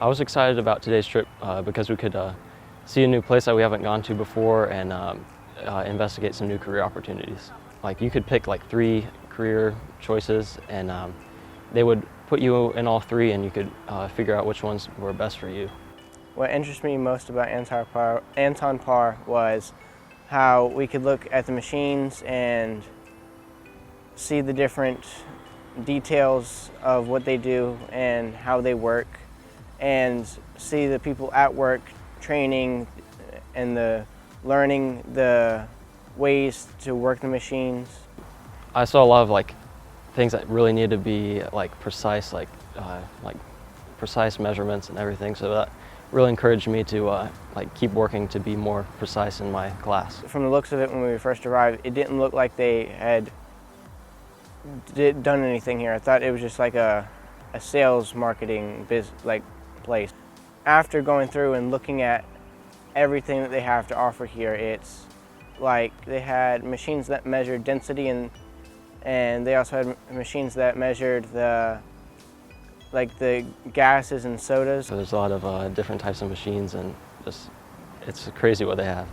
I was excited about today's trip because we could see a new place that we haven't gone to before and investigate some new career opportunities. Like you could pick like 3 career choices and they would put you in all 3 and you could figure out which ones were best for you. What interested me most about Anton Paar was how we could look at the machines and see the different details of what they do and how they work, and see the people at work training and learning the ways to work the machines. I saw a lot of like things that really needed to be like precise, like precise measurements and everything. So that really encouraged me to like keep working to be more precise in my class. From the looks of it, when we first arrived, it didn't look like they had done anything here. I thought it was just like a sales marketing place. After going through and looking at everything that they have to offer here, it's like they had machines that measured density and they also had machines that measured the gases and sodas. So there's a lot of different types of machines and just it's crazy what they have.